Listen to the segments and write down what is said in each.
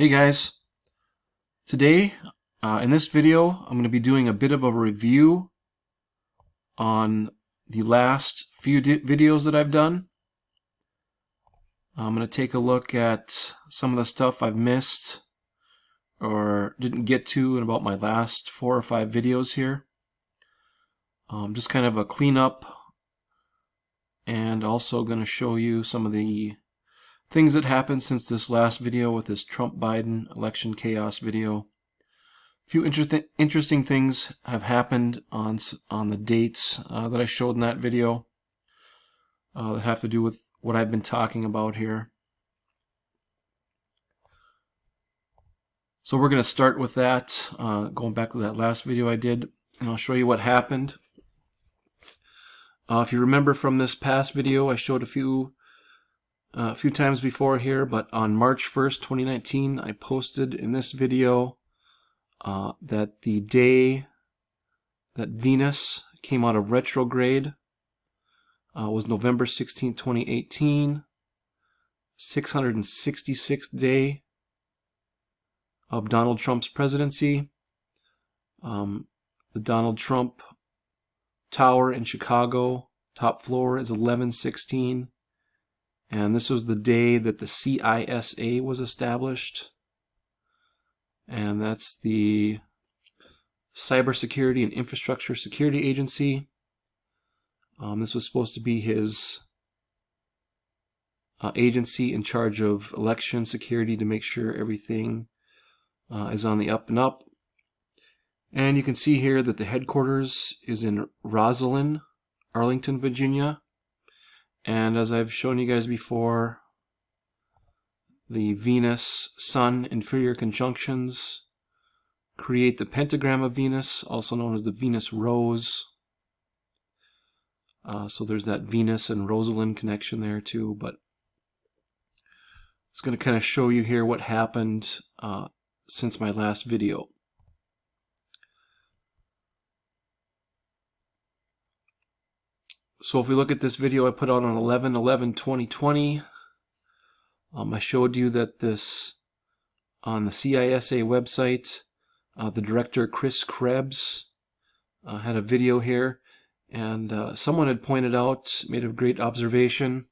Hey guys, today in this video I'm going to be doing a bit of a review on the last few videos that I've done. I'm going to take a look at some of the stuff I've missed or didn't get to in about my last 4 or 5 videos here. Just kind of a cleanup, and also going to show you some of the things that happened since this last video with this Trump-Biden election chaos video. A few interesting things have happened on the dates that I showed in that video that have to do with what I've been talking about here. So we're going to start with that, going back to that last video I did, and I'll show you what happened. If you remember from this past video, I showed a few times before here, but on March 1st, 2019, I posted in this video that the day that Venus came out of retrograde was November 16, 2018, 666th day of Donald Trump's presidency. The Donald Trump Tower in Chicago, top floor, is 1116. And this was the day that the CISA was established. And that's the Cybersecurity and Infrastructure Security Agency. This was supposed to be his agency in charge of election security to make sure everything is on the up and up. And you can see here that the headquarters is in Rosslyn, Arlington, Virginia. And as I've shown you guys before, the Venus-Sun inferior conjunctions create the pentagram of Venus, also known as the Venus rose. So there's that Venus and Rosalind connection there too. But it's going to kind of show you here what happened since my last video. So if we look at this video I put out on 11/11/2020, I showed you that this, on the CISA website, the director Chris Krebs had a video here, and someone had pointed out, made a great observation,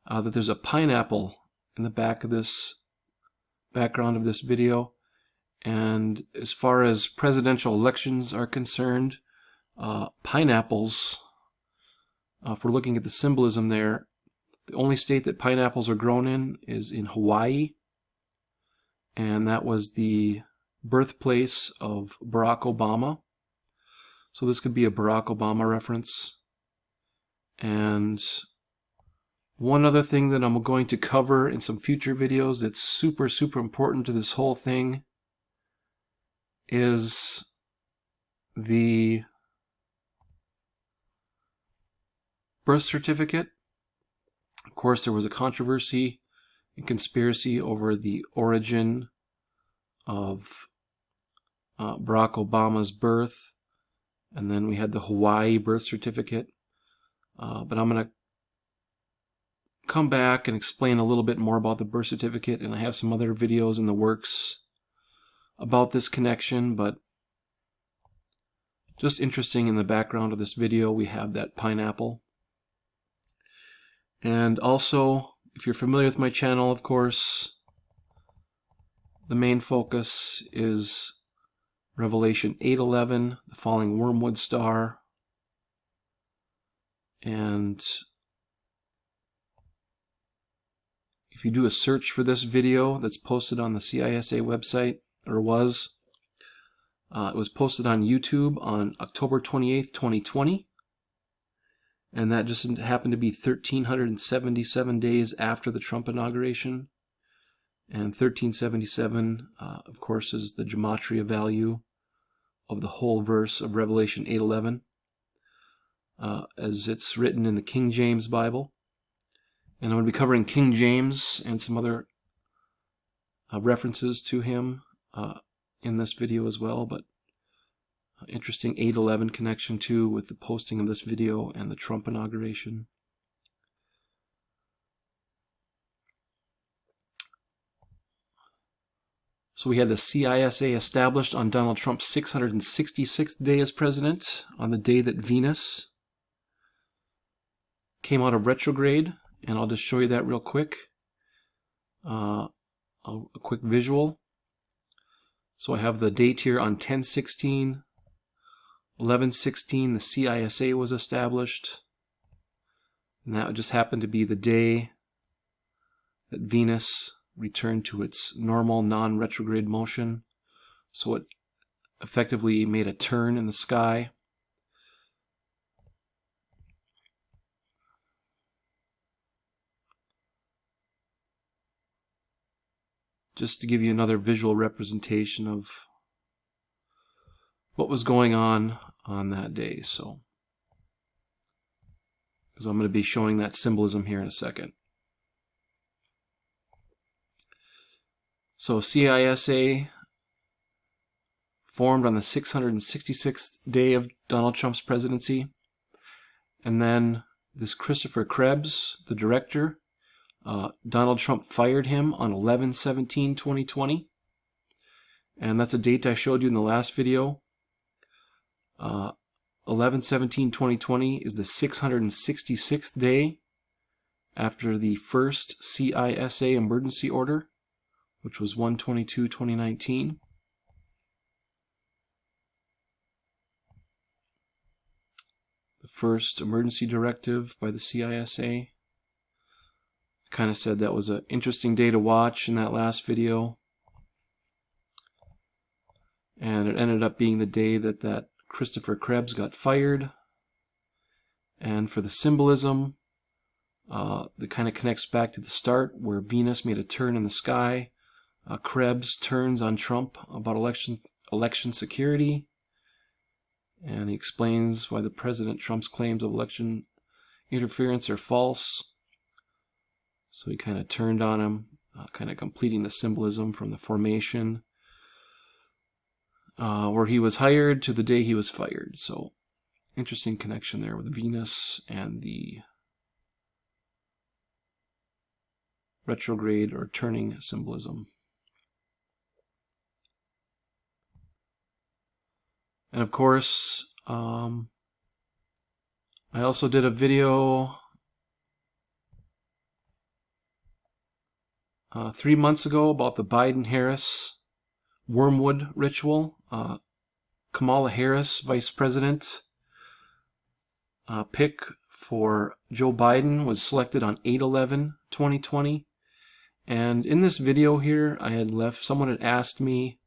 that there's a pineapple in the back of this background of this video. And as far as presidential elections are concerned, pineapples, if we're looking at the symbolism there, the only state that pineapples are grown in is in Hawaii, and that was the birthplace of Barack Obama. So this could be a Barack Obama reference. And one other thing that I'm going to cover in some future videos that's super important to this whole thing is the birth certificate. Of course, there was a controversy and conspiracy over the origin of Barack Obama's birth, and then we had the Hawaii birth certificate. But I'm going to come back and explain a little bit more about the birth certificate, and I have some other videos in the works about this connection. But just interesting, in the background of this video we have that pineapple. And also, if you're familiar with my channel, of course, the main focus is Revelation 8:11, the falling wormwood star. And if you do a search for this video that's posted on the CISA website, or it was posted on YouTube on October 28th, 2020. And that just happened to be 1,377 days after the Trump inauguration. And 1377, of course, is the gematria value of the whole verse of Revelation 8:11, as it's written in the King James Bible. And I'm going to be covering King James and some other references to him in this video as well. But interesting 8/11 connection too with the posting of this video and the Trump inauguration. So we had the CISA established on Donald Trump's 666th day as president, on the day that Venus came out of retrograde, and I'll just show you that real quick. A quick visual. So I have the date here on 10/16, 11/16, the CISA was established, and that just happened to be the day that Venus returned to its normal non-retrograde motion. So it effectively made a turn in the sky. Just to give you another visual representation of what was going on that day. So, because I'm going to be showing that symbolism here in a second. So CISA formed on the 666th day of Donald Trump's presidency. And then this Christopher Krebs, the director, Donald Trump fired him on 11/17/2020. And that's a date I showed you in the last video. 11/17/2020 is the 666th day after the first CISA emergency order, which was 1/22/2019. The first emergency directive by the CISA. Kind of said that was an interesting day to watch in that last video. And it ended up being the day that Christopher Krebs got fired. And for the symbolism, that kind of connects back to the start where Venus made a turn in the sky. Krebs turns on Trump about election security. And he explains why the President Trump's claims of election interference are false. So he kind of turned on him, kind of completing the symbolism from the formation where he was hired to the day he was fired. So interesting connection there with Venus and the retrograde or turning symbolism. And of course, I also did a video 3 months ago about the Biden-Harris wormwood ritual. Kamala Harris, Vice President, pick for Joe Biden was selected on 8/11/2020. And in this video here, someone had asked me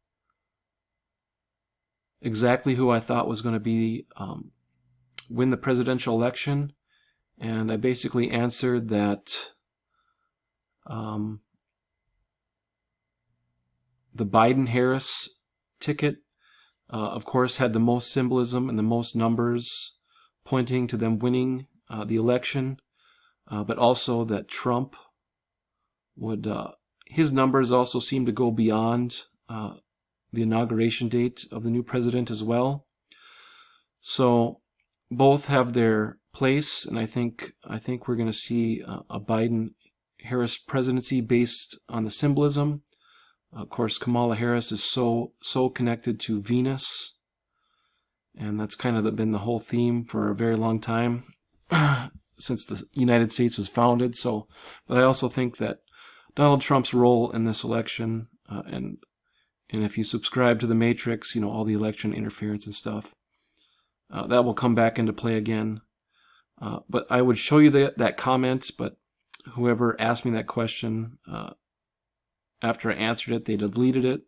exactly who I thought was going to be win the presidential election, and I basically answered that the Biden-Harris ticket, of course, had the most symbolism and the most numbers pointing to them winning the election, but also that Trump would, his numbers also seem to go beyond the inauguration date of the new president as well. So both have their place, and I think we're going to see a Biden-Harris presidency based on the symbolism. Of course, Kamala Harris is so connected to Venus, and that's kind of been the whole theme for a very long time since the United States was founded. So, but I also think that Donald Trump's role in this election, and if you subscribe to the Matrix, you know, all the election interference and stuff, that will come back into play again. But I would show you that comment, but whoever asked me that question, after I answered it, they deleted it.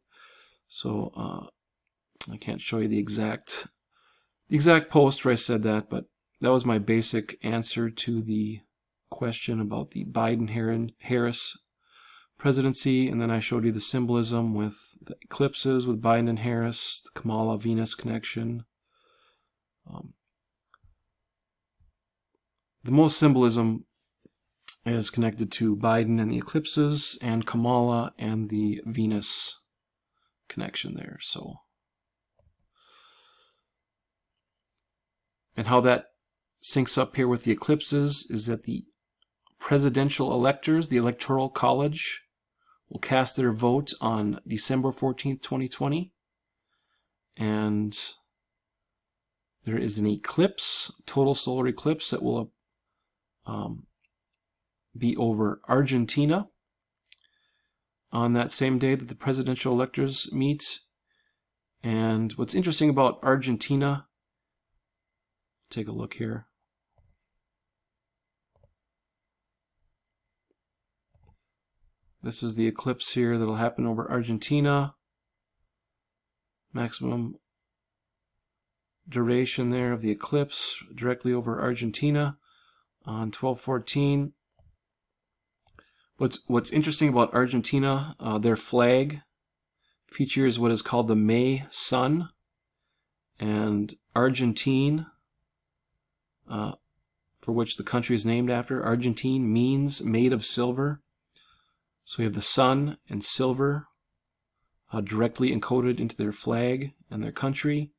So I can't show you the exact post where I said that, but that was my basic answer to the question about the Biden-Harris presidency. And then I showed you the symbolism with the eclipses with Biden and Harris, the Kamala-Venus connection. The most symbolism is connected to Biden and the eclipses, and Kamala and the Venus connection there. So, and how that syncs up here with the eclipses is that the presidential electors, the Electoral College, will cast their vote on December 14th, 2020. And there is an eclipse, total solar eclipse, that will be over Argentina on that same day that the presidential electors meet. And what's interesting about Argentina, take a look here. This is the eclipse here that'll happen over Argentina. Maximum duration there of the eclipse directly over Argentina on 12/14. What's interesting about Argentina, their flag features what is called the May sun, and Argentine, for which the country is named after, Argentine means made of silver. So we have the sun and silver directly encoded into their flag and their country.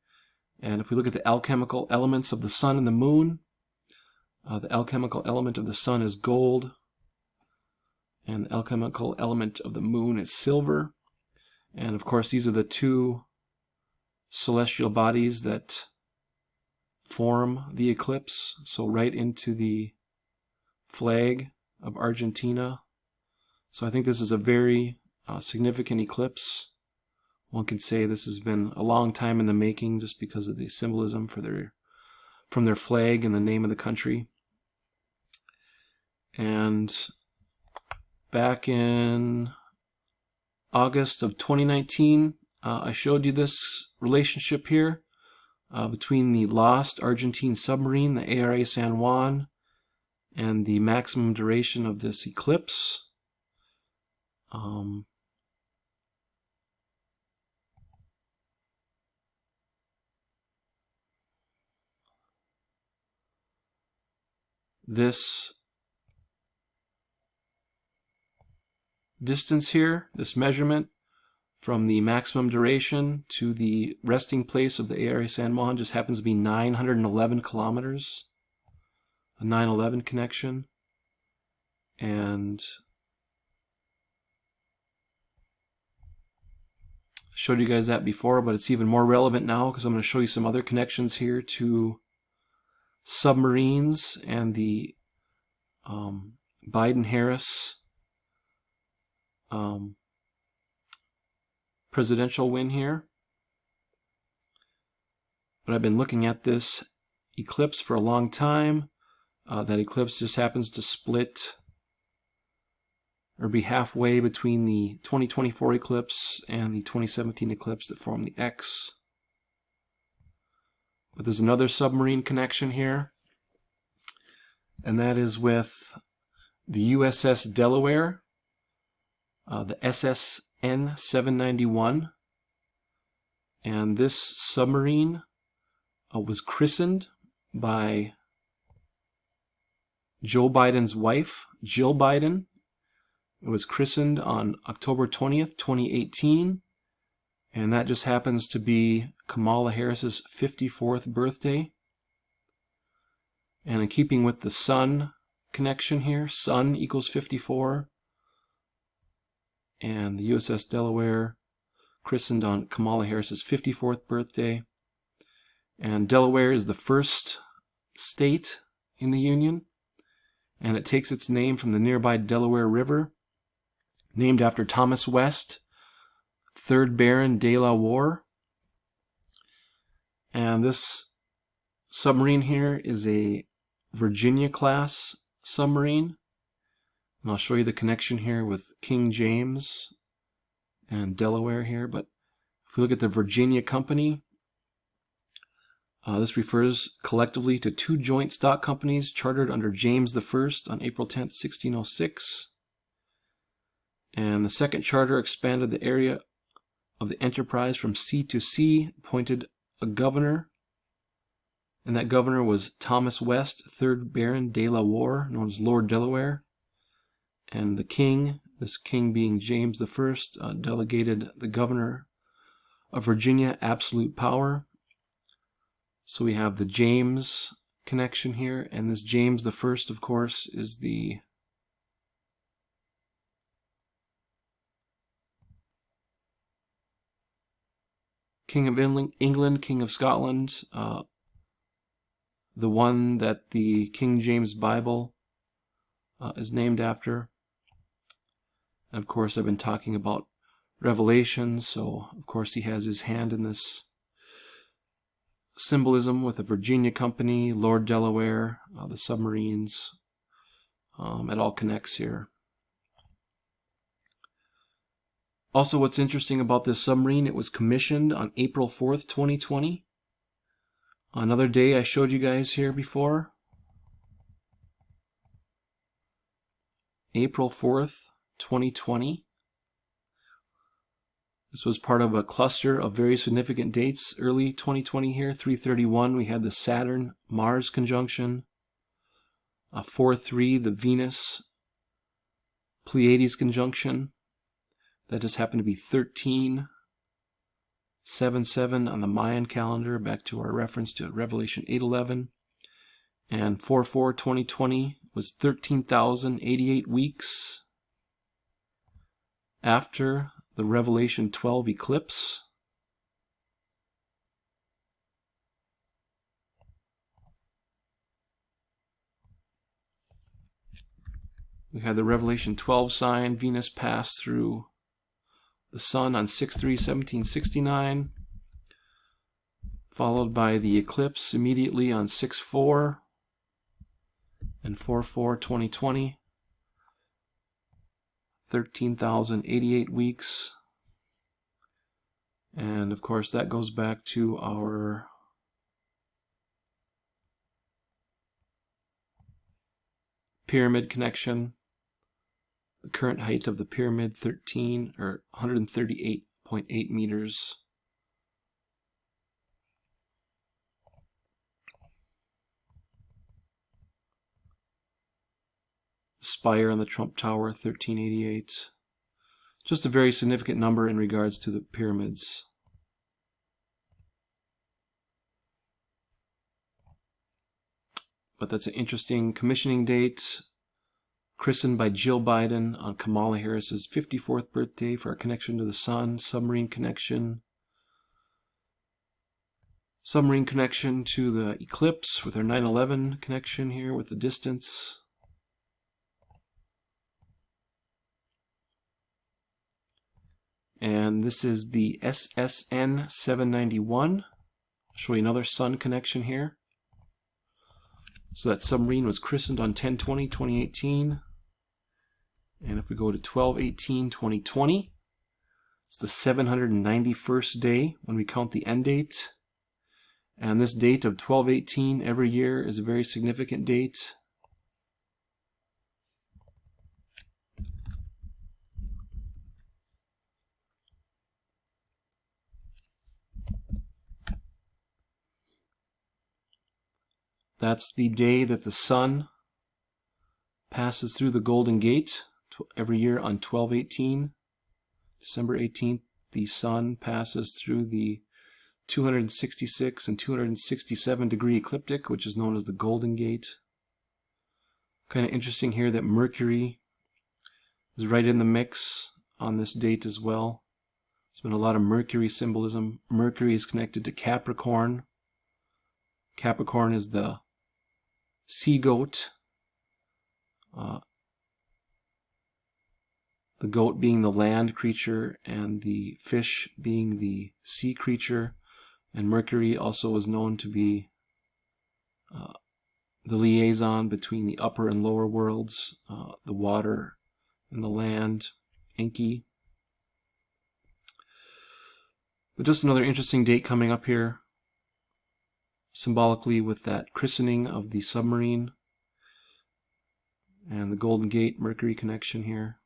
And if we look at the alchemical elements of the sun and the moon, the alchemical element of the sun is gold, and the alchemical element of the moon is silver. And of course, these are the two celestial bodies that form the eclipse. So right into the flag of Argentina. So I think this is a very significant eclipse. One could say this has been a long time in the making just because of the symbolism from their flag and the name of the country. And back in August of 2019, I showed you this relationship here between the lost Argentine submarine, the ARA San Juan, and the maximum duration of this eclipse. This distance here, this measurement from the maximum duration to the resting place of the ARA San Juan just happens to be 911 kilometers, a 9/11 connection. And I showed you guys that before, but it's even more relevant now because I'm going to show you some other connections here to submarines and the Biden-Harris presidential win here. But I've been looking at this eclipse for a long time. That eclipse just happens to split or be halfway between the 2024 eclipse and the 2017 eclipse that form the X. But there's another submarine connection here, and that is with the USS Delaware, the SSN 791. And this submarine was christened by Joe Biden's wife, Jill Biden. It was christened on October 20th, 2018. And that just happens to be Kamala Harris's 54th birthday. And in keeping with the sun connection here, sun equals 54. And the USS Delaware christened on Kamala Harris's 54th birthday. And Delaware is the first state in the Union. And it takes its name from the nearby Delaware River, named after Thomas West, 3rd Baron de la Warr. And this submarine here is a Virginia-class submarine. And I'll show you the connection here with King James and Delaware here. But if we look at the Virginia Company, this refers collectively to two joint stock companies chartered under James I on April 10th, 1606. And the second charter expanded the area of the enterprise from sea to sea, appointed a governor, and that governor was Thomas West, 3rd Baron de la Warr, known as Lord Delaware. And the king, this king being James I, delegated the governor of Virginia absolute power. So we have the James connection here, and this James I, of course, is the King of England, King of Scotland, the one that the King James Bible is named after. And of course, I've been talking about Revelation, so of course he has his hand in this symbolism with the Virginia Company, Lord Delaware, the submarines. It all connects here. Also, what's interesting about this submarine, it was commissioned on April 4th, 2020. Another day I showed you guys here before. April 4th, 2020. This was part of a cluster of very significant dates early 2020 here. 331, we had the Saturn-Mars conjunction. 4-3, the Venus-Pleiades conjunction. That just happened to be 13-7-7 on the Mayan calendar, back to our reference to Revelation 8:11. And 4-4-2020 was 13,088 weeks after the Revelation 12 eclipse. We had the Revelation 12 sign. Venus passed through the Sun on 6/3/1769, followed by the eclipse immediately on 6/4 and 4/4/2020. 13,088 weeks. And of course that goes back to our pyramid connection. The current height of the pyramid, 138.8 meters. Spire on the Trump Tower, 1388. Just a very significant number in regards to the pyramids. But that's an interesting commissioning date. Christened by Jill Biden on Kamala Harris's 54th birthday for our connection to the Sun. Submarine connection. Submarine connection to the eclipse with our 9/11 connection here with the distance. And this is the SSN 791. I'll show you another Sun connection here. So that submarine was christened on 10/20/2018. And if we go to 12/18/2020, it's the 791st day when we count the end date. And this date of 12/18 every year is a very significant date. That's the day that the Sun passes through the Golden Gate every year on 12/18. December 18th, the Sun passes through the 266 and 267 degree ecliptic, which is known as the Golden Gate. Kind of interesting here that Mercury is right in the mix on this date as well. There's been a lot of Mercury symbolism. Mercury is connected to Capricorn. Capricorn is the sea goat. The goat being the land creature and the fish being the sea creature. And Mercury also is known to be the liaison between the upper and lower worlds, the water and the land, Enki. But just another interesting date coming up here, symbolically with that christening of the submarine and the Golden Gate Mercury connection here.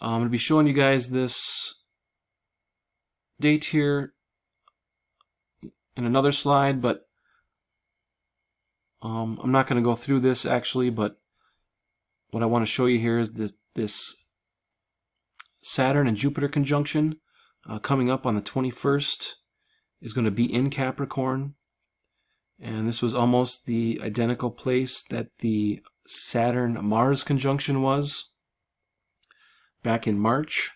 I'm going to be showing you guys this date here in another slide, but I'm not going to go through this actually, but what I want to show you here is this Saturn and Jupiter conjunction coming up on the 21st is going to be in Capricorn. And this was almost the identical place that the Saturn-Mars conjunction was back in March.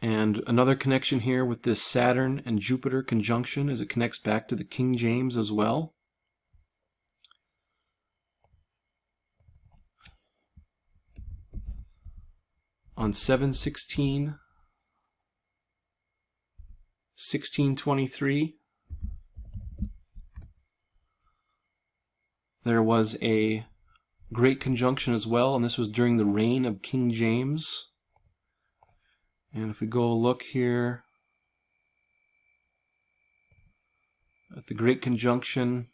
And another connection here with this Saturn and Jupiter conjunction is it connects back to the King James as well. On 7/16/1623, there was a great conjunction as well, and this was during the reign of King James. And if we go look here at the great conjunction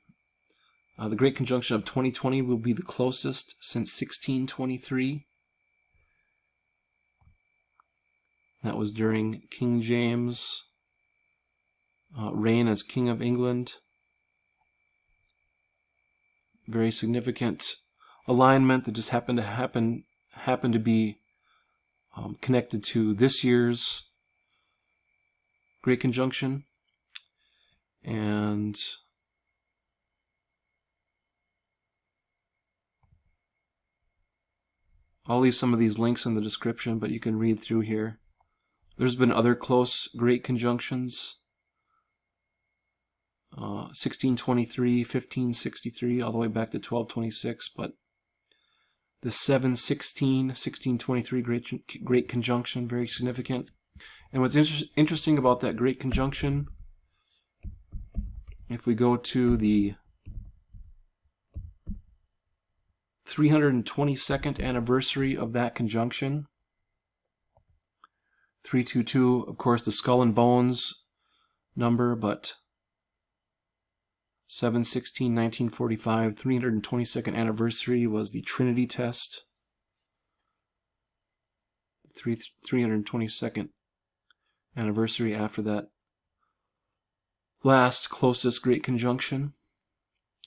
of 2020 will be the closest since 1623. That was during King James' reign as King of England. Very significant alignment that just happened to be connected to this year's great conjunction. And I'll leave some of these links in the description, but you can read through here. There's been other close great conjunctions, 1623, 1563, all the way back to 1226, but the 7/16/1623 great conjunction, very significant. And what's interesting about that great conjunction, if we go to the 322nd anniversary of that conjunction, 322, of course, the skull and bones number, but 7/16/1945, 322nd anniversary was the Trinity test. 322nd anniversary after that last closest great conjunction.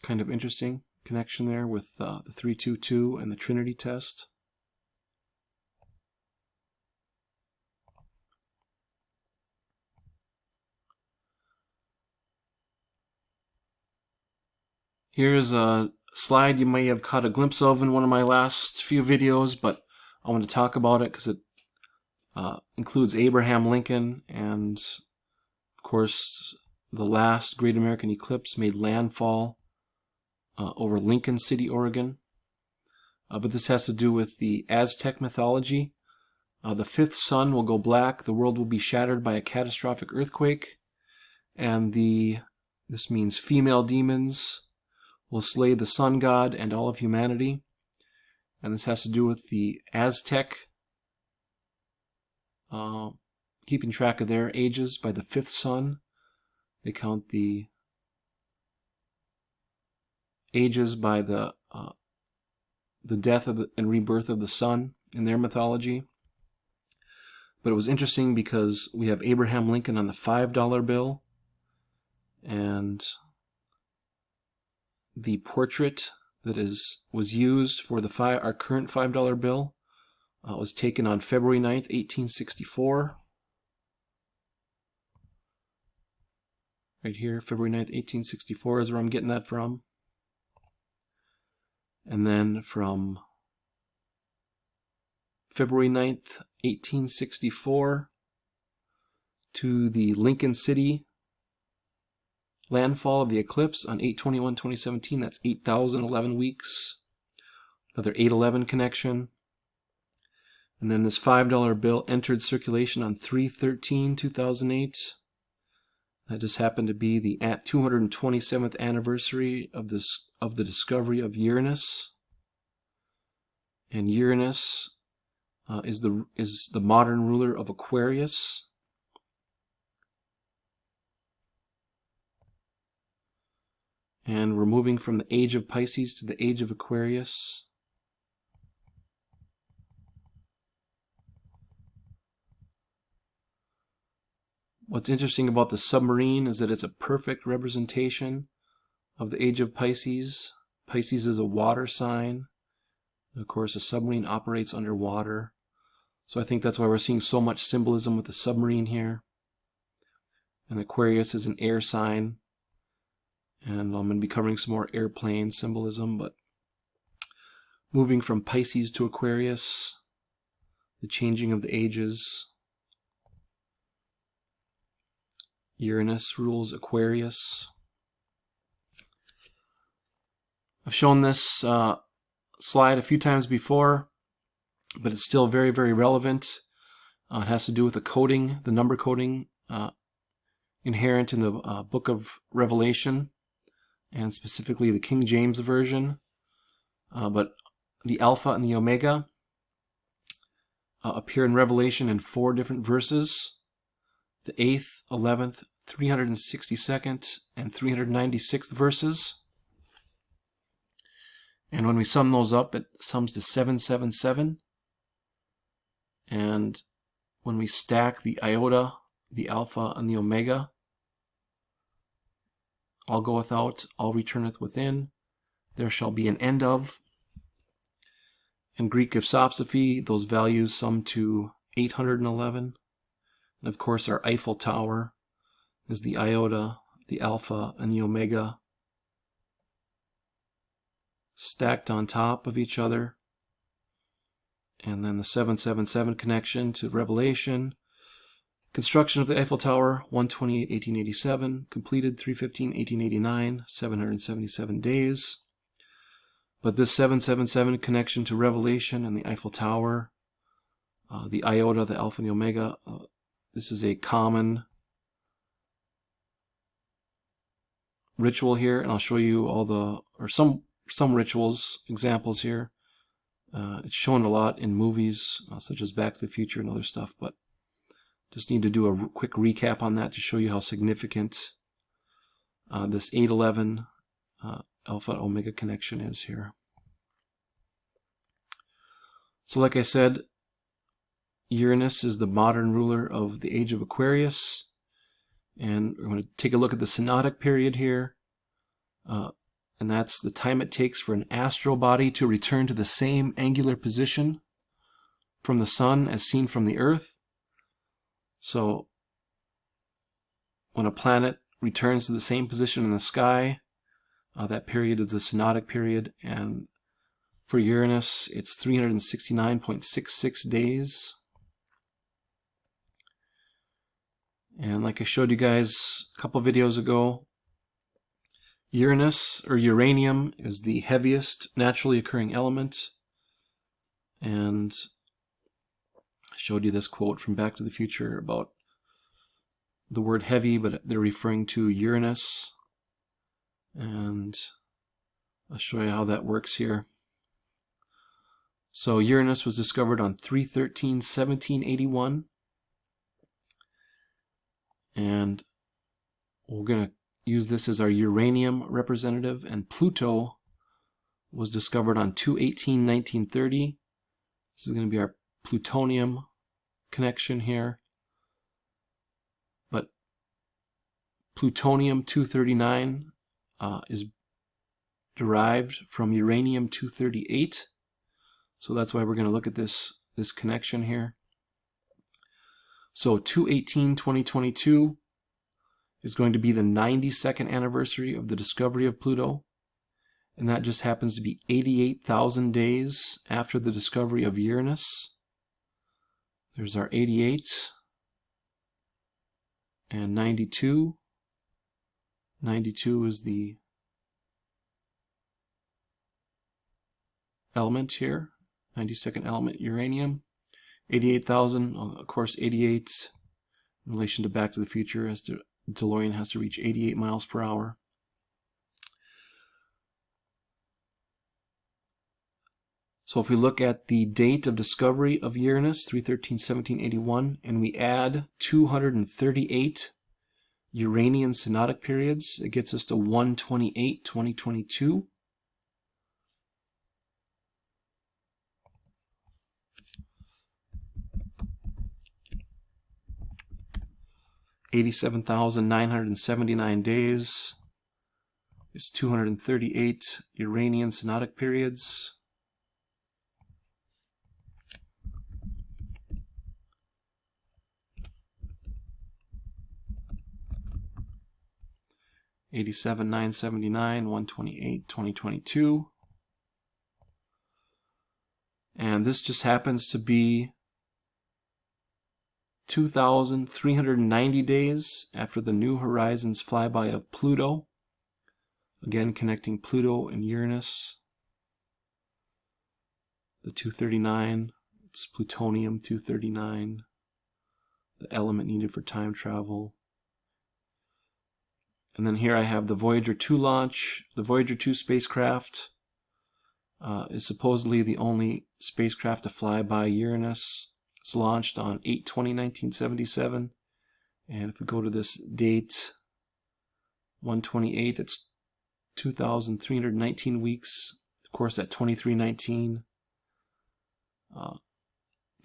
Kind of interesting connection there with the 322 and the Trinity test. Here's a slide you may have caught a glimpse of in one of my last few videos, but I want to talk about it because it includes Abraham Lincoln, and of course the last great American eclipse made landfall over Lincoln City, Oregon. But this has to do with the Aztec mythology. The fifth sun will go black, the world will be shattered by a catastrophic earthquake, and this means female demons will slay the sun god and all of humanity. And this has to do with the Aztec keeping track of their ages by the fifth sun. They count the ages by the death and rebirth of the sun in their mythology. But it was interesting because we have Abraham Lincoln on the $5 bill, and the portrait that was used for our current $5 bill was taken on February 9th, 1864. Right here, February 9th, 1864 is where I'm getting that from. And then from February 9th, 1864 to the Lincoln City landfall of the eclipse on 8/21/2017, that's 8,011 weeks. Another 8/11 connection. And then this $5 bill entered circulation on 3/13/2008. That just happened to be the 227th anniversary of the discovery of Uranus. And Uranus is the modern ruler of Aquarius. And we're moving from the age of Pisces to the age of Aquarius. What's interesting about the submarine is that it's a perfect representation of the age of Pisces. Pisces is a water sign. And of course, a submarine operates underwater. So I think that's why we're seeing so much symbolism with the submarine here. And Aquarius is an air sign. And I'm going to be covering some more airplane symbolism, but moving from Pisces to Aquarius, the changing of the ages. Uranus rules Aquarius. I've shown this slide a few times before, but it's still very, very relevant. It has to do with the coding, the number coding inherent in the book of Revelation, and specifically the King James Version. But the Alpha and the Omega appear in Revelation in 4 different verses: the 8th, 11th, 362nd, and 396th verses. And when we sum those up, it sums to 777. And when we stack the iota, the alpha, and the omega, all goeth out, all returneth within, there shall be an end of. In Greek ipsopsophy, those values sum to 811. And of course, our Eiffel Tower is the iota, the alpha, and the omega stacked on top of each other. And then the 777 connection to Revelation. Construction of the Eiffel Tower, 1/28/1887. Completed 3/15/1889, 777 days. But this 777 connection to Revelation and the Eiffel Tower, the iota, the alpha, and the omega, this is a common ritual here, and I'll show you all the, or some rituals, examples here. It's shown a lot in movies, such as Back to the Future and other stuff, but just need to do a quick recap on that to show you how significant this 811 alpha omega connection is here. So like I said, Uranus is the modern ruler of the age of Aquarius, and we're going to take a look at the synodic period here, and that's the time it takes for an astral body to return to the same angular position from the sun as seen from the Earth. So when a planet returns to the same position in the sky, that period is the synodic period, and for Uranus it's 369.66 days. And like I showed you guys a couple videos ago, Uranus, or uranium, is the heaviest naturally occurring element. And I showed you this quote from Back to the Future about the word heavy, but they're referring to Uranus. And I'll show you how that works here. So Uranus was discovered on 3/13/1781. And we're going to use this as our uranium representative. And Pluto was discovered on 2/18/1930. This is going to be our plutonium connection here. But plutonium-239 is derived from uranium-238. So that's why we're going to look at this connection here. So 2/18/2022 is going to be the 92nd anniversary of the discovery of Pluto. And that just happens to be 88,000 days after the discovery of Uranus. There's our 88 and 92. 92 is the element here, 92nd element, uranium. 88,000, of course 88 in relation to Back to the Future, as the DeLorean has to reach 88 miles per hour. So if we look at the date of discovery of Uranus, 3/13/1781, and we add 238 Uranian synodic periods, it gets us to 1/28/2022. $87,979 days is 238 Uranian synodic periods. 87,979, 128, 2022. And this just happens to be 2,390 days after the New Horizons flyby of Pluto. Again, connecting Pluto and Uranus. The 239, it's plutonium 239, the element needed for time travel. And then here I have the Voyager 2 launch. The Voyager 2 spacecraft is supposedly the only spacecraft to fly by Uranus. It's launched on 8/20/1977. And if we go to this date, 128, it's 2,319 weeks. Of course, at 2319,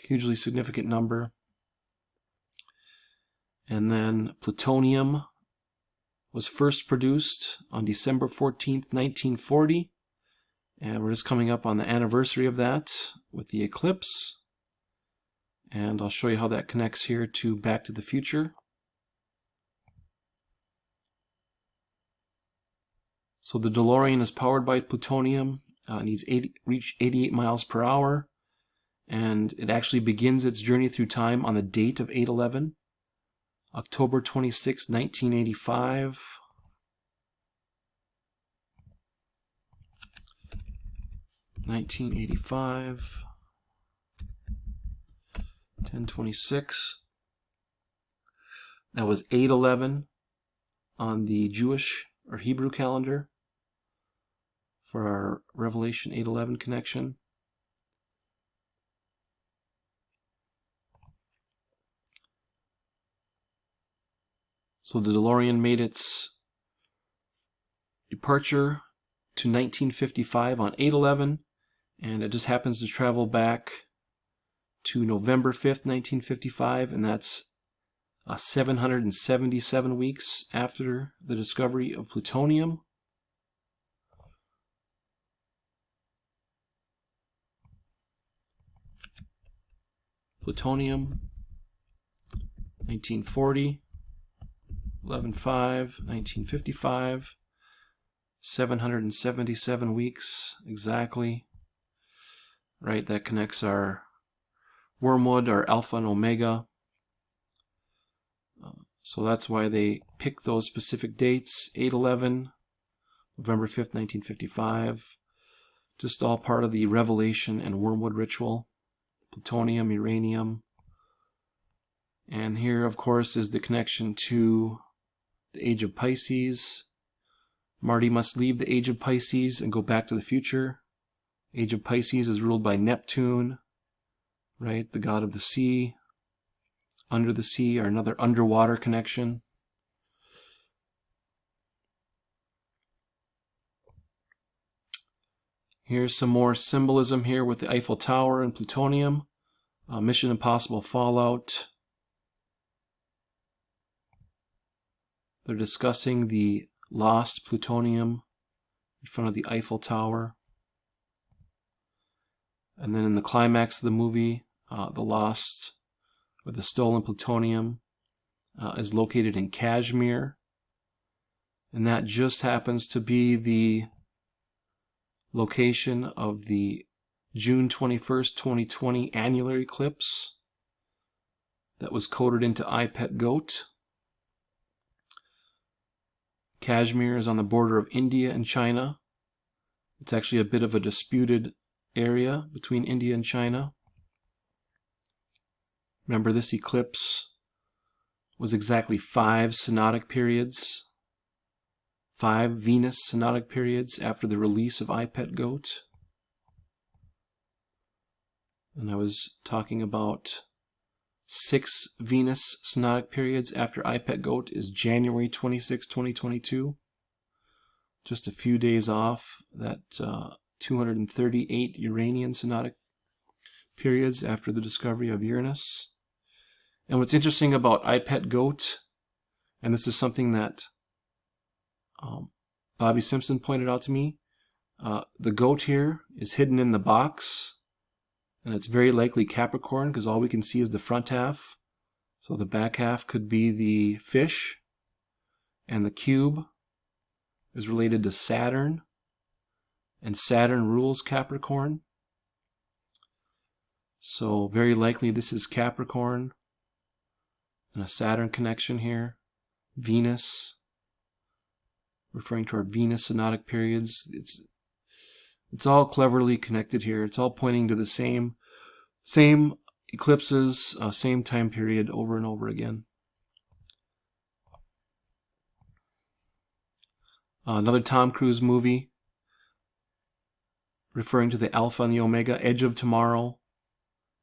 hugely significant number. And then plutonium was first produced on December 14th, 1940. And we're just coming up on the anniversary of that with the eclipse. And I'll show you how that connects here to Back to the Future. So the DeLorean is powered by plutonium. It needs reach 88 miles per hour. And it actually begins its journey through time on the date of 8/11, October 26, 1985. (1985) 10/26. That was 8/11 on the Jewish or Hebrew calendar for our Revelation 8/11 connection. So the DeLorean made its departure to 1955 on 8/11, and it just happens to travel back to November 5th, 1955, and that's 777 weeks after the discovery of plutonium. Plutonium, 1940. 11/5, 1955, 777 weeks exactly. Right, that connects our wormwood, our alpha and omega. So that's why they pick those specific dates, 8/11, November 5th, 1955. Just all part of the revelation and wormwood ritual. Plutonium, uranium. And here, of course, is the connection to the age of Pisces. Marty must leave the age of Pisces and go back to the future. Age of Pisces is ruled by Neptune, right? The god of the sea. Under the sea, or another underwater connection. Here's some more symbolism here with the Eiffel Tower and plutonium. Mission Impossible Fallout. They're discussing the lost plutonium in front of the Eiffel Tower. And then in the climax of the movie, the lost or the stolen plutonium is located in Kashmir. And that just happens to be the location of the June 21st, 2020 annular eclipse that was coded into iPet Goat. Kashmir is on the border of India and China. It's actually a bit of a disputed area between India and China. Remember, this eclipse was exactly 5 synodic periods, 5 Venus synodic periods after the release of iPet Goat. And I was talking about 6 Venus synodic periods after iPet Goat is January 26, 2022. Just a few days off that 238 Uranian synodic periods after the discovery of Uranus. And what's interesting about iPet Goat, and this is something that Bobby Simpson pointed out to me, the goat here is hidden in the box, and it's very likely Capricorn because all we can see is the front half. So the back half could be the fish, and the cube is related to Saturn, and Saturn rules Capricorn. So very likely this is Capricorn and a Saturn connection here. Venus, referring to our Venus synodic periods. It's all cleverly connected here. It's all pointing to the same eclipses, same time period over and over again. Another Tom Cruise movie, referring to the Alpha and the Omega, Edge of Tomorrow.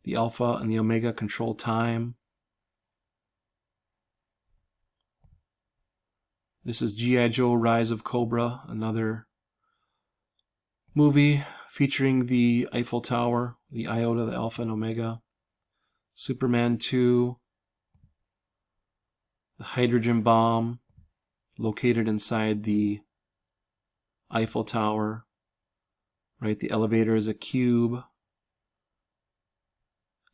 The Alpha and the Omega control time. This is G.I. Joe, Rise of Cobra, another movie featuring the Eiffel Tower, the iota, the Alpha and Omega. Superman 2, the hydrogen bomb located inside the Eiffel Tower. Right, the elevator is a cube.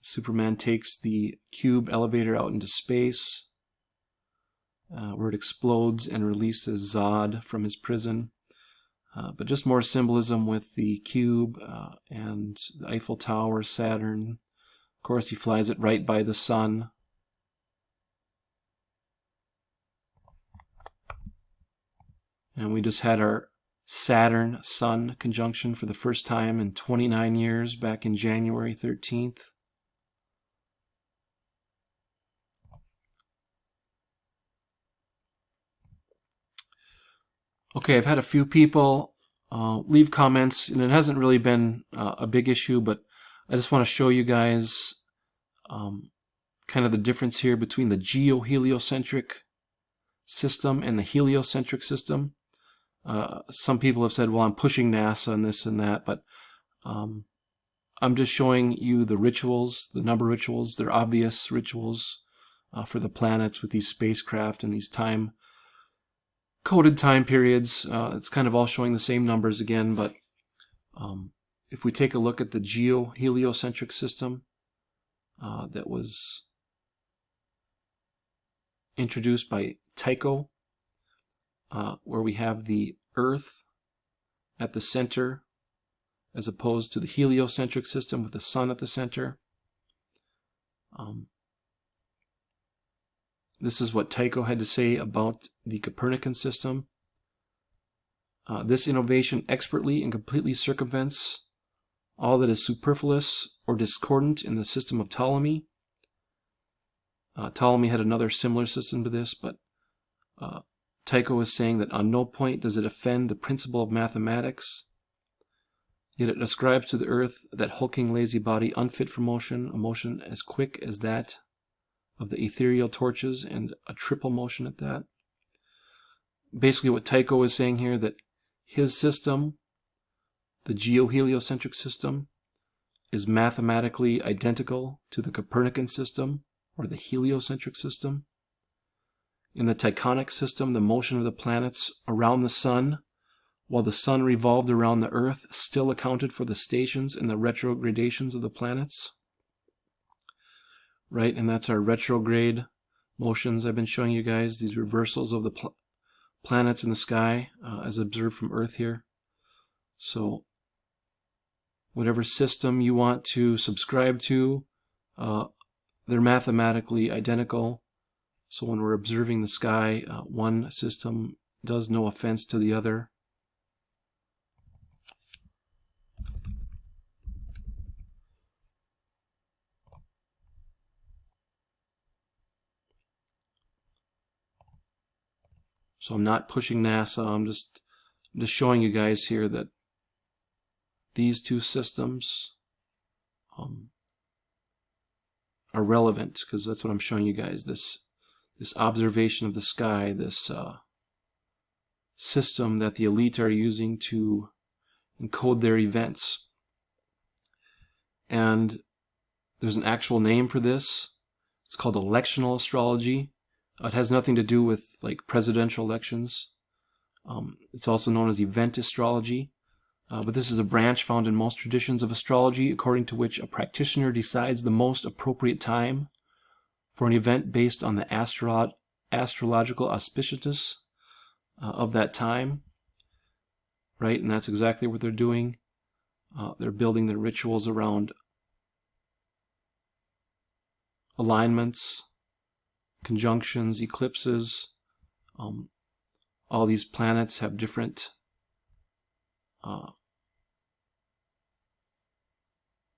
Superman takes the cube elevator out into space, where it explodes and releases Zod from his prison. But just more symbolism with the cube and the Eiffel Tower, Saturn. Of course, he flies it right by the sun. And we just had our Saturn-Sun conjunction for the first time in 29 years, back in January 13th. Okay, I've had a few people leave comments, and it hasn't really been a big issue, but I just want to show you guys kind of the difference here between the geo-heliocentric system and the heliocentric system. Some people have said, well, I'm pushing NASA and this and that, but I'm just showing you the rituals, the number rituals. They're obvious rituals for the planets with these spacecraft and these coded time periods. It's kind of all showing the same numbers again, but if we take a look at the geo-heliocentric system that was introduced by Tycho, where we have the Earth at the center as opposed to the heliocentric system with the Sun at the center. This is what Tycho had to say about the Copernican system. This innovation expertly and completely circumvents all that is superfluous or discordant in the system of Ptolemy. Ptolemy had another similar system to this, but Tycho is saying that on no point does it offend the principle of mathematics, yet it ascribes to the Earth that hulking lazy body unfit for motion, a motion as quick as that of the ethereal torches, and a triple motion at that. Basically what Tycho is saying here, that his system, the geo-heliocentric system, is mathematically identical to the Copernican system, or the heliocentric system. In the Tychonic system, the motion of the planets around the Sun, while the Sun revolved around the Earth, still accounted for the stations and the retrogradations of the planets. Right, and that's our retrograde motions I've been showing you guys, these reversals of the planets in the sky as observed from Earth here. So whatever system you want to subscribe to, they're mathematically identical. So when we're observing the sky, one system does no offense to the other. So I'm not pushing NASA, I'm just showing you guys here that these two systems are relevant, because that's what I'm showing you guys, this observation of the sky, this system that the elite are using to encode their events. And there's an actual name for this. It's called electional astrology. It has nothing to do with like presidential elections. It's also known as event astrology. But this is a branch found in most traditions of astrology, according to which a practitioner decides the most appropriate time for an event based on the astrological auspiciousness of that time. right? And that's exactly what they're doing. They're building their rituals around alignments, conjunctions, eclipses. All these planets have different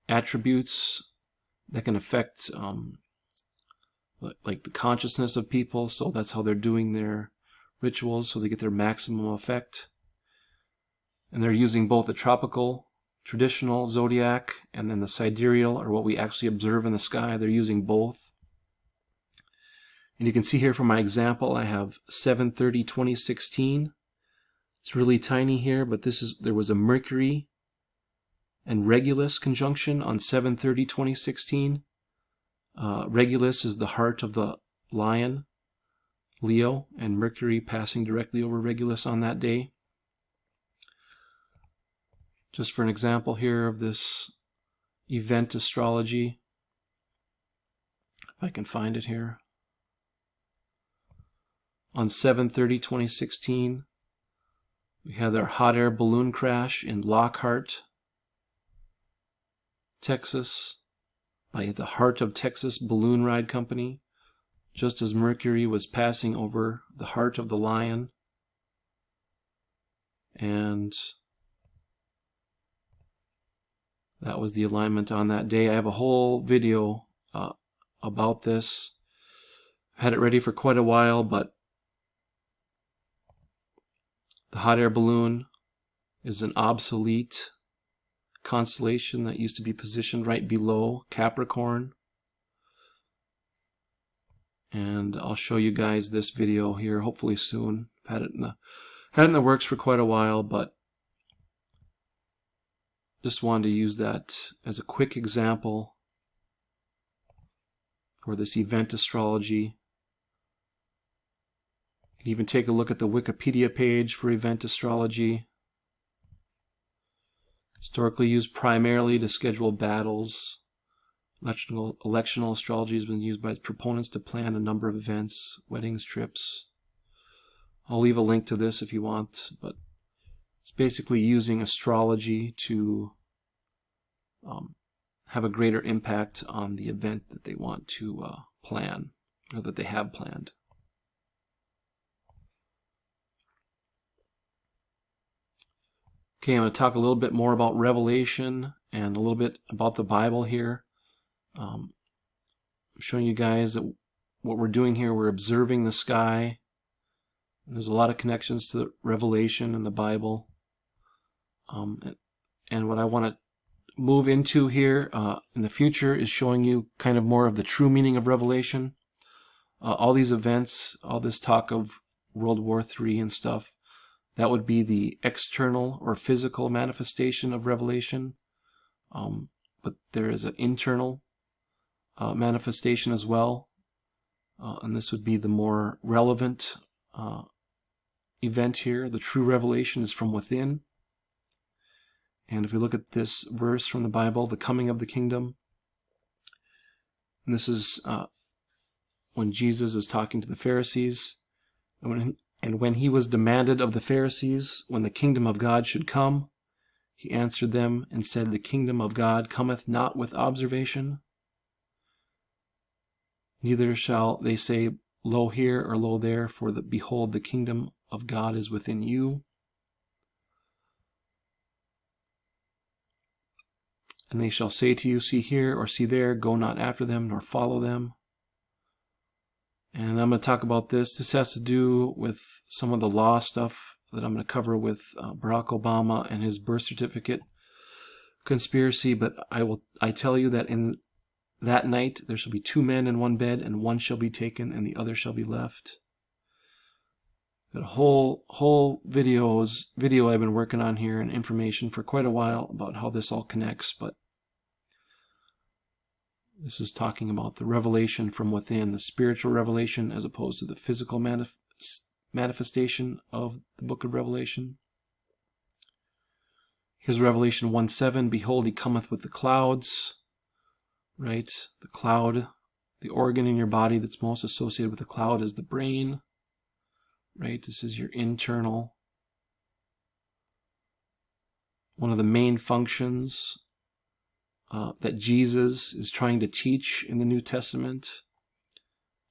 attributes that can affect like the consciousness of people, so that's how they're doing their rituals, so they get their maximum effect. And they're using both the tropical, traditional zodiac, and then the sidereal, or what we actually observe in the sky. They're using both. And you can see here from my example, I have 7/30/2016. It's really tiny here, but there was a Mercury and Regulus conjunction on 7/30/2016. Regulus is the heart of the lion, Leo, and Mercury passing directly over Regulus on that day. Just for an example here of this event astrology, if I can find it here. On 7/30/2016, we had our hot air balloon crash in Lockhart, Texas, by the Heart of Texas Balloon Ride Company, just as Mercury was passing over the heart of the lion. And that was the alignment on that day. I have a whole video about this. I've had it ready for quite a while, but the hot air balloon is an obsolete constellation that used to be positioned right below Capricorn. And I'll show you guys this video here hopefully soon. I've had it in the works for quite a while, but just wanted to use that as a quick example for this event astrology. You can even take a look at the Wikipedia page for event astrology. Historically used primarily to schedule battles. Electional astrology has been used by its proponents to plan a number of events, weddings, trips. I'll leave a link to this if you want, but it's basically using astrology to have a greater impact on the event that they want to plan, or that they have planned. Okay, I'm going to talk a little bit more about Revelation and a little bit about the Bible here. I'm showing you guys that what we're doing here, we're observing the sky. And there's a lot of connections to the Revelation and the Bible. And what I want to move into here in the future is showing you kind of more of the true meaning of Revelation. All these events, all this talk of World War III and stuff, that would be the external or physical manifestation of Revelation. But there is an internal manifestation as well. And this would be the more relevant event here. The true revelation is from within. And if we look at this verse from the Bible, the coming of the kingdom, and this is when Jesus is talking to the Pharisees, and when he was demanded of the Pharisees when the kingdom of God should come, he answered them and said, "The kingdom of God cometh not with observation. Neither shall they say, Lo here or lo there, for behold, the kingdom of God is within you. And they shall say to you, See here or see there, go not after them, nor follow them." And I'm going to talk about this. This has to do with some of the law stuff that I'm going to cover with Barack Obama and his birth certificate conspiracy. But I tell you that in that night there shall be 2 men in one bed, and one shall be taken, and the other shall be left. Got a whole video I've been working on here, and information for quite a while about how this all connects, but this is talking about the revelation from within, the spiritual revelation, as opposed to the physical manifestation of the book of Revelation. Here's Revelation 1:7. Behold, he cometh with the clouds. Right? The cloud, the organ in your body that's most associated with the cloud is the brain. Right? This is your internal one of the main functions that Jesus is trying to teach in the New Testament.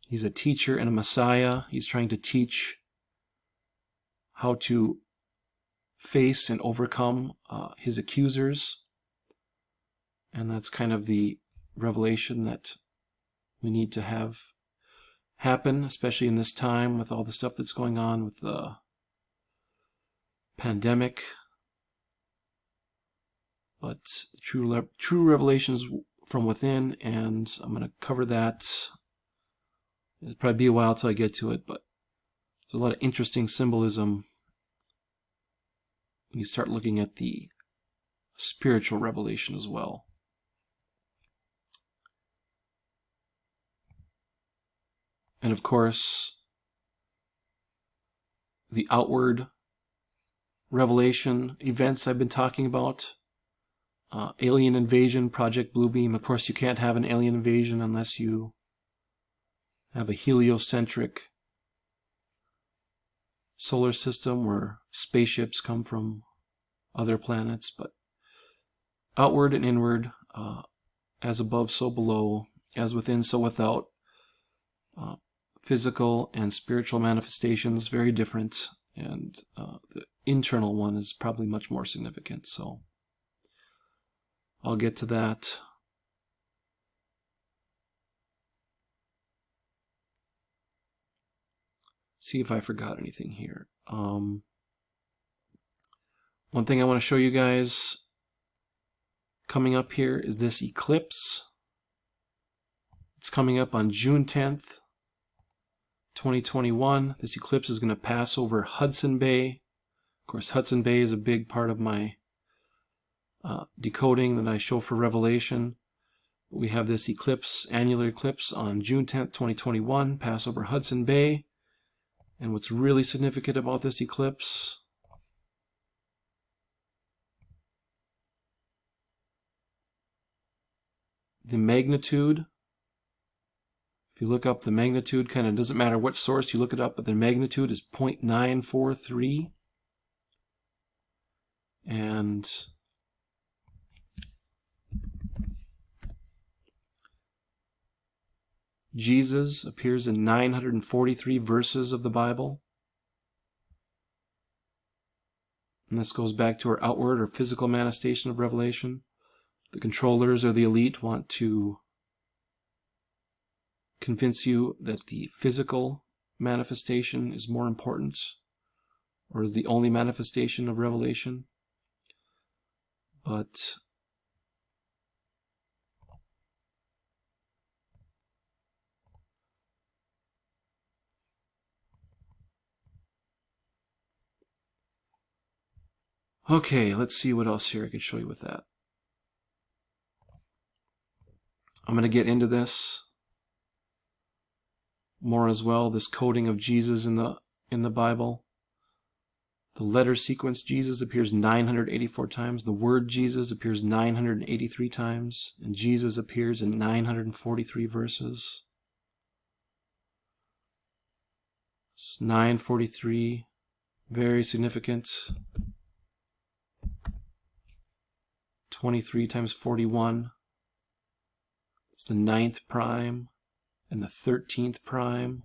He's a teacher and a Messiah. He's trying to teach how to face and overcome his accusers. And that's kind of the revelation that we need to have happen, especially in this time with all the stuff that's going on with the pandemic. But true revelations from within, and I'm going to cover that. It'll probably be a while till I get to it, but there's a lot of interesting symbolism when you start looking at the spiritual revelation as well. And of course, the outward revelation events I've been talking about. Alien invasion, Project Bluebeam. Of course, you can't have an alien invasion unless you have a heliocentric solar system where spaceships come from other planets. But outward and inward, as above, so below, as within, so without. Physical and spiritual manifestations, very different. And the internal one is probably much more significant. So I'll get to that. See if I forgot anything here. One thing I want to show you guys coming up here is this eclipse. It's coming up on June 10th, 2021. This eclipse is going to pass over Hudson Bay. Of course, Hudson Bay is a big part of my decoding that I show for Revelation. We have this eclipse, annular eclipse, on June 10th, 2021, pass over Hudson Bay. And what's really significant about this eclipse, the magnitude. If you look up the magnitude, kind of doesn't matter what source you look it up, but the magnitude is 0.943. And Jesus appears in 943 verses of the Bible. And this goes back to our outward or physical manifestation of revelation. The controllers or the elite want to convince you that the physical manifestation is more important, or is the only manifestation of revelation. But okay, let's see what else here I can show you with that. I'm going to get into this more as well, this coding of Jesus in the Bible. The letter sequence Jesus appears 984 times. The word Jesus appears 983 times. And Jesus appears in 943 verses. It's 943, very significant. 23 times 41. It's the 9th prime and the 13th prime.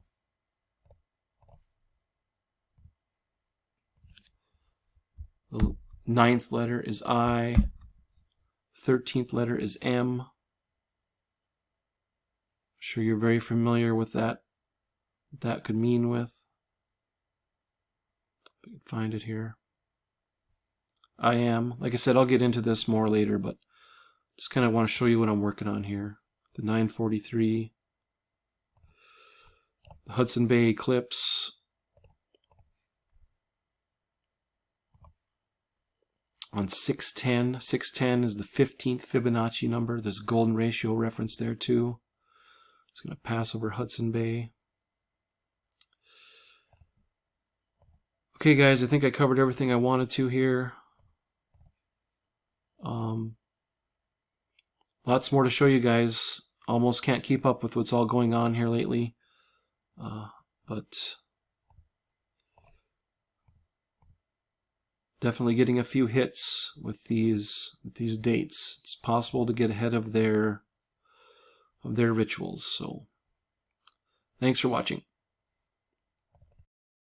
The 9th letter is I. 13th letter is M. I'm sure you're very familiar with that. What that could mean with. If I can find it here. I am. Like I said, I'll get into this more later, but just kind of want to show you what I'm working on here. The 943. The Hudson Bay eclipse. On 610. 610 is the 15th Fibonacci number. There's a golden ratio reference there too. It's going to pass over Hudson Bay. Okay guys, I think I covered everything I wanted to here. Lots more to show you guys. Almost can't keep up with what's all going on here lately. But definitely getting a few hits with these dates. It's possible to get ahead of their rituals. So thanks for watching.